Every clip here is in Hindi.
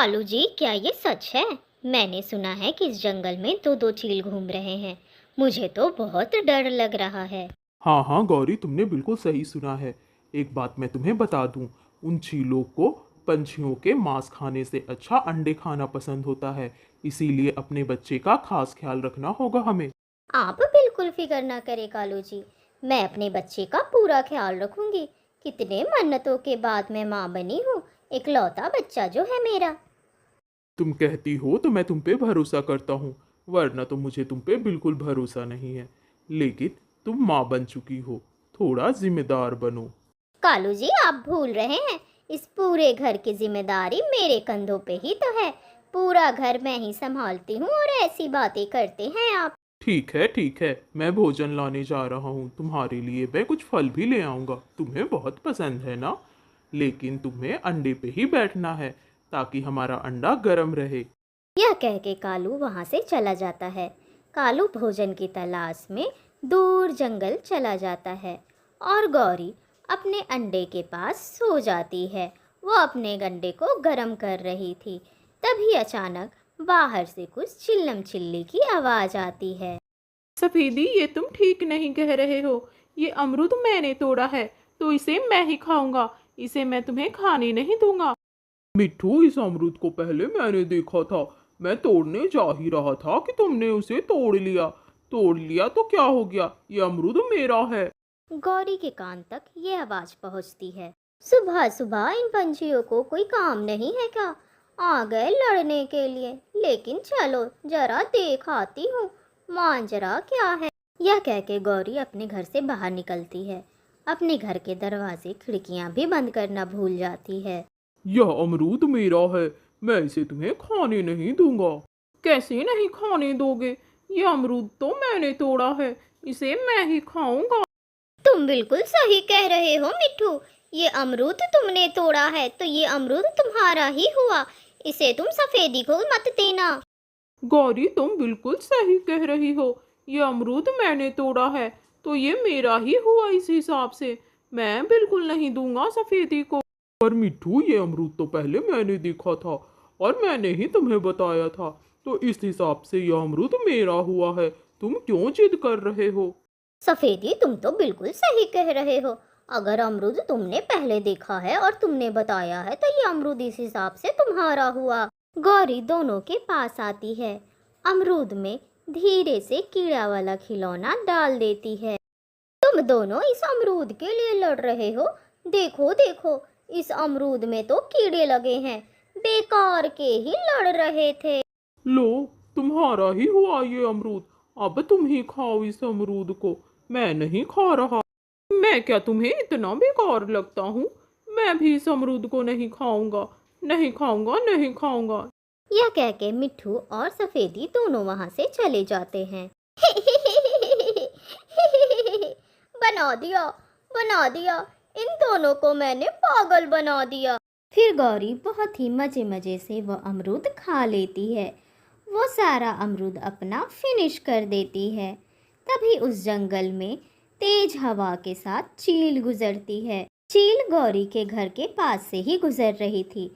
कालू जी, क्या ये सच है? मैंने सुना है कि इस जंगल में दो दो चील घूम रहे हैं। मुझे तो बहुत डर लग रहा है। हाँ हाँ गौरी, तुमने बिल्कुल सही सुना है। एक बात मैं तुम्हें बता दूं, उन चीलों को पंछियों के मांस खाने से अच्छा अंडे खाना पसंद होता है। इसीलिए अपने बच्चे का खास ख्याल रखना होगा हमें। आप बिल्कुल फिक्र ना करें कालू जी, मैं अपने बच्चे का पूरा ख्याल रखूंगी। कितने मन्नतों के बाद मैं माँ बनी हूँ, इकलौता बच्चा जो है मेरा। तुम कहती हो तो मैं तुम पे भरोसा करता हूँ, वरना तो मुझे तुम पे बिल्कुल भरोसा नहीं है। लेकिन तुम माँ बन चुकी हो, थोड़ा जिम्मेदार बनो। कालू जी, आप भूल रहे हैं, इस पूरे घर की जिम्मेदारी मेरे कंधों पे ही तो है। पूरा घर मैं ही संभालती हूँ और ऐसी बातें करते हैं आप। ठीक है, मैं भोजन लाने जा रहा हूँ तुम्हारे लिए। मैं कुछ फल भी ले आऊँगा, तुम्हें बहुत पसंद है ना। लेकिन तुम्हें अंडे पे ही बैठना है, ताकि हमारा अंडा गर्म रहे। यह कह के कालू वहां से चला जाता है। कालू भोजन की तलाश में दूर जंगल चला जाता है और गौरी अपने अंडे के पास सो जाती है। वो अपने अंडे को गर्म कर रही थी। तभी अचानक बाहर से कुछ चिल्लम चिल्ली की आवाज आती है। सफेदी, ये तुम ठीक नहीं कह रहे हो। ये अमरूद मैंने तोड़ा है, तो इसे मैं ही खाऊंगा। इसे मैं तुम्हें खाने नहीं दूंगा। मिट्ठू, इस अमरूद को पहले मैंने देखा था। मैं तोड़ने जा ही रहा था कि तुमने उसे तोड़ लिया। तोड़ लिया तो क्या हो गया, ये अमरूद मेरा है। गौरी के कान तक ये आवाज पहुंचती है। सुबह सुबह इन पंछियों को कोई काम नहीं है क्या? आ गए लड़ने के लिए। लेकिन चलो जरा देख आती हूँ मांजरा क्या है। यह कह के गौरी अपने घर से बाहर निकलती है। अपने घर के दरवाजे खिड़कियां भी बंद करना भूल जाती है। यह अमरूद मेरा है, मैं इसे तुम्हें खाने नहीं दूंगा। कैसे नहीं खाने दोगे? यह अमरूद तो मैंने तोड़ा है, इसे मैं ही खाऊंगा। तुम बिल्कुल सही कह रहे हो मिट्ठू। ये अमरूद तुमने तोड़ा है तो ये अमरूद तुम्हारा ही हुआ। इसे तुम सफेदी को मत देना। गौरी, तुम बिल्कुल सही कह रही हो। ये अमरूद मैंने तोड़ा है, तो ये मेरा ही हुआ। इस हिसाब से मैं बिल्कुल नहीं दूंगा सफेदी को। पर मिट्ठू, ये अमरूद तो पहले मैंने देखा था और मैंने ही तुम्हें बताया था, तो इस हिसाब से यह अमरूद मेरा हुआ है। तुम क्यों जिद कर रहे हो? सफेदी, तुम तो बिल्कुल सही कह रहे हो। अगर अमरूद तुमने पहले देखा है और तुमने बताया है तो ये अमरूद इस हिसाब से तुम्हारा हुआ। गौरी दोनों के पास आती है। अमरूद में धीरे से कीड़ा वाला खिलौना डाल देती है। तुम दोनों इस अमरूद के लिए लड़ रहे हो। देखो देखो, इस अमरूद में तो कीड़े लगे हैं। बेकार के ही लड़ रहे थे। लो, तुम्हारा ही हुआ ये अमरूद। अब तुम ही खाओ इस अमरूद को, मैं नहीं खा रहा। मैं क्या तुम्हें इतना बेकार लगता हूँ? मैं भी इस अमरूद को नहीं खाऊंगा, नहीं खाऊंगा, नहीं खाऊंगा। यह कह के मिट्ठू और सफेदी दोनों वहां से चले जाते हैं। बना दिया, बना दिया, इन दोनों को मैंने पागल बना दिया। फिर गौरी बहुत ही मजे मजे से वह अमरूद खा लेती है। वो सारा अमरूद अपना फिनिश कर देती है। तभी उस जंगल में तेज हवा के साथ चील गुजरती है। चील गौरी के घर के पास से ही गुजर रही थी।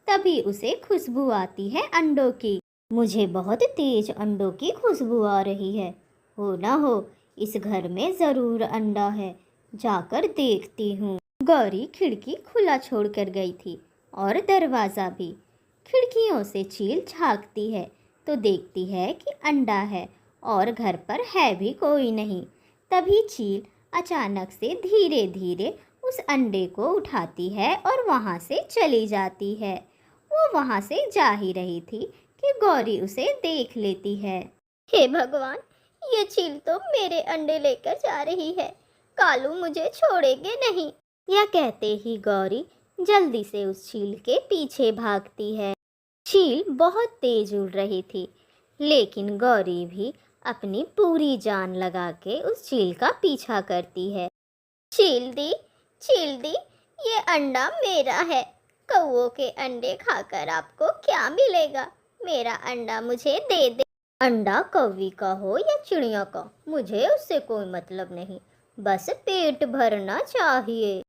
तभी उसे खुशबू आती है अंडों की। मुझे बहुत तेज अंडों की खुशबू आ रही है। हो ना हो, इस घर में जरूर अंडा है। जाकर देखती हूँ। गौरी खिड़की खुला छोड़कर गई थी और दरवाज़ा भी। खिड़कियों से चील झांकती है तो देखती है कि अंडा है और घर पर है भी कोई नहीं। तभी चील अचानक से धीरे धीरे उस अंडे को उठाती है और वहाँ से चली जाती है। वो वहाँ से जा ही रही थी कि गौरी उसे देख लेती है। हे भगवान, ये चील तो मेरे अंडे लेकर जा रही है। कालू मुझे छोड़ेंगे नहीं। यह कहते ही गौरी जल्दी से उस चील के पीछे भागती है। चील बहुत तेज उड़ रही थी, लेकिन गौरी भी अपनी पूरी जान लगा के उस चील का पीछा करती है। चील दी, चील दी, ये अंडा मेरा है। कौओं के अंडे खाकर आपको क्या मिलेगा? मेरा अंडा मुझे दे दे। अंडा कौवी का हो या चिड़िया का, मुझे उससे कोई मतलब नहीं। बस पेट भरना चाहिए।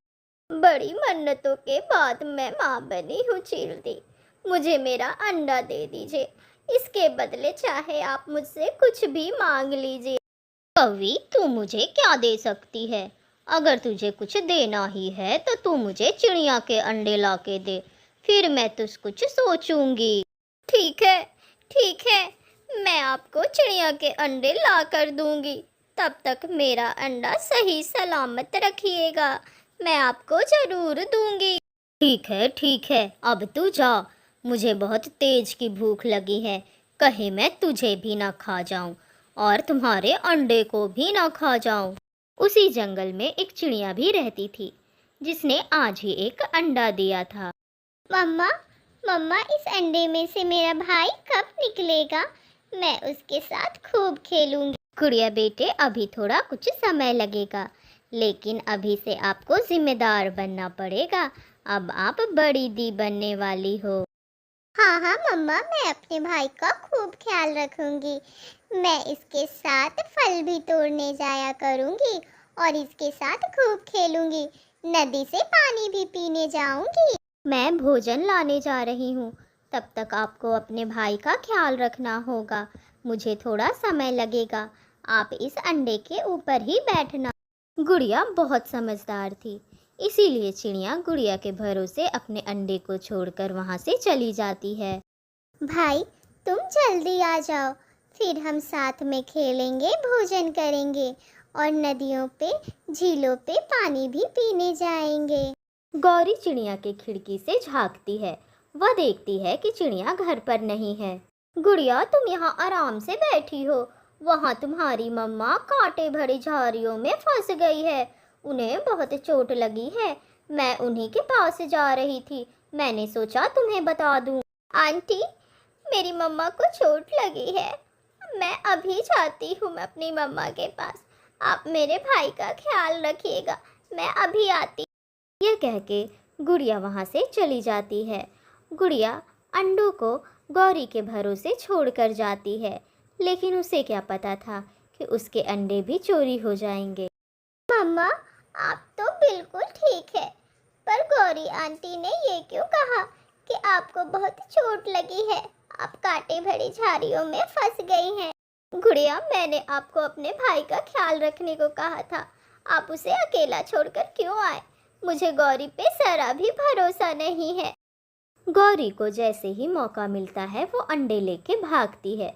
बड़ी मन्नतों के बाद मैं माँ बनी हूँ चील दी। मुझे मेरा अंडा दे दीजिए। इसके बदले चाहे आप मुझसे कुछ भी मांग लीजिए। कौवी, तू मुझे क्या दे सकती है? अगर तुझे कुछ देना ही है तो तू मुझे चिड़िया के अंडे ला के दे, फिर मैं तुझ कुछ सोचूंगी। ठीक है, ठीक है, मैं आपको चिड़िया के अंडे ला कर दूंगी। तब तक मेरा अंडा सही सलामत रखिएगा, मैं आपको ज़रूर दूंगी। ठीक है, अब तू जा। मुझे बहुत तेज की भूख लगी है, कहीं मैं तुझे भी ना खा जाऊं और तुम्हारे अंडे को भी ना खा जाऊं। उसी जंगल में एक चिड़िया भी रहती थी, जिसने आज ही एक अंडा दिया था। मम्मा, मम्मा, इस अंडे में से मेरा भाई कब निकलेगा? मैं उसके साथ खूब खेलूंगी। गुड़िया बेटे, अभी थोड़ा कुछ समय लगेगा, लेकिन अभी से आपको जिम्मेदार बनना पड़ेगा। अब आप बड़ी दी बनने वाली हो। हाँ हाँ मम्मा, मैं अपने भाई का खूब ख्याल रखूंगी। मैं इसके साथ फल भी तोड़ने जाया करूंगी और इसके साथ खूब खेलूंगी। नदी से पानी भी पीने जाऊंगी। मैं भोजन लाने जा रही हूँ, तब तक आपको अपने भाई का ख्याल रखना होगा। मुझे थोड़ा समय लगेगा, आप इस अंडे के ऊपर ही बैठना। गुड़िया बहुत समझदार थी, इसीलिए चिड़िया गुड़िया के भरोसे अपने अंडे को छोड़कर वहाँ से चली जाती है। भाई, तुम जल्दी आ जाओ, फिर हम साथ में खेलेंगे, भोजन करेंगे और नदियों पे, झीलों पे पानी भी पीने जाएंगे। गौरी चिड़िया के खिड़की से झांकती है। वह देखती है कि चिड़िया घर पर नहीं है। गुड़िया, तुम यहाँ आराम से बैठी हो, वहाँ तुम्हारी मम्मा कांटे भरी झाड़ियों में फंस गई है। उन्हें बहुत चोट लगी है। मैं उन्हीं के पास जा रही थी, मैंने सोचा तुम्हें बता दूं। आंटी, मेरी मम्मा को चोट लगी है, मैं अभी जाती हूँ मैं अपनी मम्मा के पास। आप मेरे भाई का ख्याल रखिएगा, मैं अभी आती। यह कह के गुड़िया वहाँ से चली जाती है। गुड़िया अंडों को गौरी के भरोसे छोड़कर जाती है, लेकिन उसे क्या पता था कि उसके अंडे भी चोरी हो जाएंगे। मम्मा, आप तो बिल्कुल ठीक है, पर गौरी आंटी ने ये क्यों कहा कि आपको बहुत चोट लगी है, आप कांटे भरी झाड़ियों में फंस गई हैं? गुड़िया, मैंने आपको अपने भाई का ख्याल रखने को कहा था, आप उसे अकेला छोड़कर क्यों आए? मुझे गौरी पे जरा भी भरोसा नहीं है। गौरी को जैसे ही मौका मिलता है वो अंडे लेके भागती है,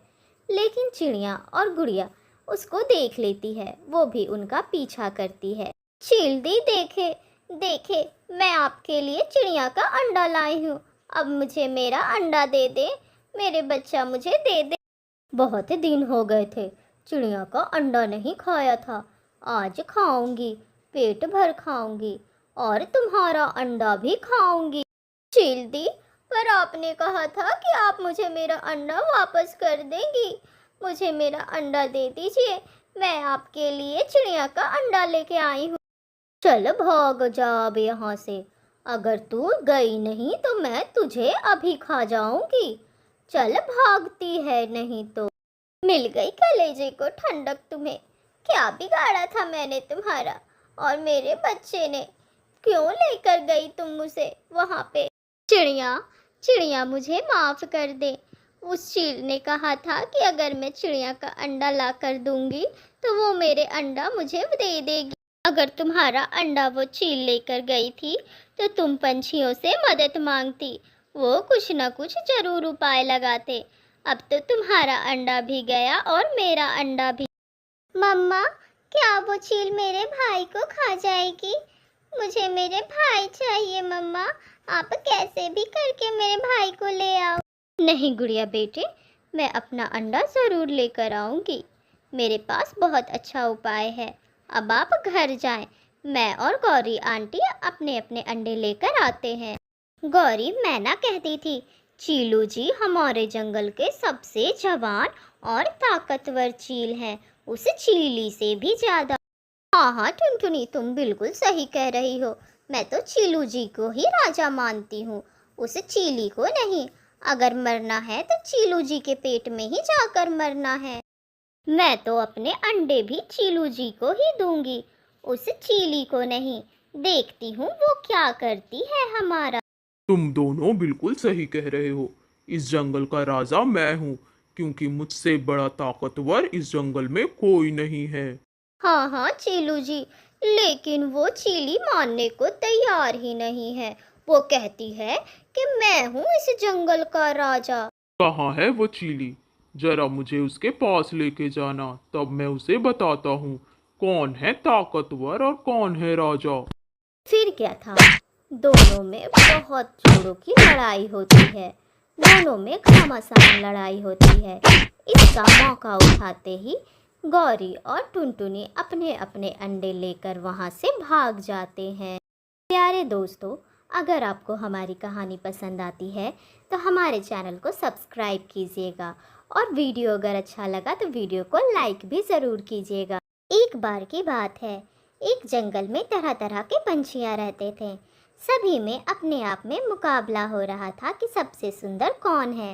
लेकिन चिड़िया और गुड़िया उसको देख लेती है, वो भी उनका पीछा करती है। चील दी, देखे देखे, मैं आपके लिए चिड़िया का अंडा लाई हूँ, अब मुझे मेरा अंडा दे दे, मेरे बच्चा मुझे दे दे। बहुत दिन हो गए थे चिड़िया का अंडा नहीं खाया था, आज खाऊंगी, पेट भर खाऊंगी और तुम्हारा अंडा भी खाऊंगी। चील दी, पर आपने कहा था कि आप मुझे मेरा अंडा वापस कर देंगी। मुझे मेरा अंडा दे दीजिए, मैं आपके लिए चिड़िया का अंडा लेके आई हूँ। चल भाग जा अब यहाँ से, अगर तू गई नहीं तो मैं तुझे अभी खा जाऊंगी। चल भागती है नहीं तो। मिल गई कलेजे को ठंडक तुम्हें, क्या बिगाड़ा था मैंने तुम्हारा और मेरे बच्चे ने, क्यों लेकर गई तुम मुझे वहाँ पे? चिड़िया, चिड़िया मुझे माफ़ कर दे। उस चील ने कहा था कि अगर मैं चिड़िया का अंडा ला कर दूंगी तो वो मेरे अंडा मुझे दे देगी। अगर तुम्हारा अंडा वो चील लेकर गई थी तो तुम पंछियों से मदद मांगती, वो कुछ न कुछ जरूर उपाय लगाते। अब तो तुम्हारा अंडा भी गया और मेरा अंडा भी। मम्मा, क्या वो चील मेरे भाई को खा जाएगी? मुझे मेरे भाई चाहिए मम्मा, आप कैसे भी करके मेरे भाई को ले आओ। नहीं गुड़िया बेटे, मैं अपना अंडा ज़रूर लेकर आऊँगी, मेरे पास बहुत अच्छा उपाय है। अब आप घर जाएं, मैं और गौरी आंटी अपने अपने अंडे लेकर आते हैं। गौरी मैना कहती थी, चीलू जी हमारे जंगल के सबसे जवान और ताकतवर चील हैं, उस चीली से भी ज़्यादा। हाँ हाँ टुनटुनी, तुम बिल्कुल सही कह रही हो, मैं तो चीलू जी को ही राजा मानती हूँ, उस चीली को नहीं। अगर मरना है तो चीलू जी के पेट में ही जाकर मरना है। मैं तो अपने अंडे भी चीलू जी को ही दूंगी, उस चीली को नहीं। देखती हूँ वो क्या करती है हमारा। तुम दोनों बिल्कुल सही कह रहे हो। इस जंगल का राजा मैं हूँ, क्योंकि मुझसे बड़ा ताकतवर इस जंगल में कोई नहीं है। हाँ हाँ चीलू जी, लेकिन वो चीली मानने को तैयार ही नहीं है। वो कहती है कि मैं हूँ इस जंगल का राजा। कहाँ है वो चीली? जरा मुझे उसके पास लेके जाना, तब मैं उसे बताता हूँ कौन है ताकतवर और कौन है राजा। फिर क्या था, दोनों में बहुत जोरों की लड़ाई होती है। दोनों में घमासान लड़ाई होती है। इसका मौका उठाते ही गौरी और टुनटुनी अपने अपने अंडे लेकर वहाँ से भाग जाते हैं। प्यारे दोस्तों, अगर आपको हमारी कहानी पसंद आती है तो हमारे चैनल को सब्सक्राइब कीजिएगा, और वीडियो अगर अच्छा लगा तो वीडियो को लाइक भी ज़रूर कीजिएगा। एक बार की बात है, एक जंगल में तरह तरह के पंछियाँ रहते थे। सभी में अपने आप में मुकाबला हो रहा था कि सबसे सुंदर कौन है।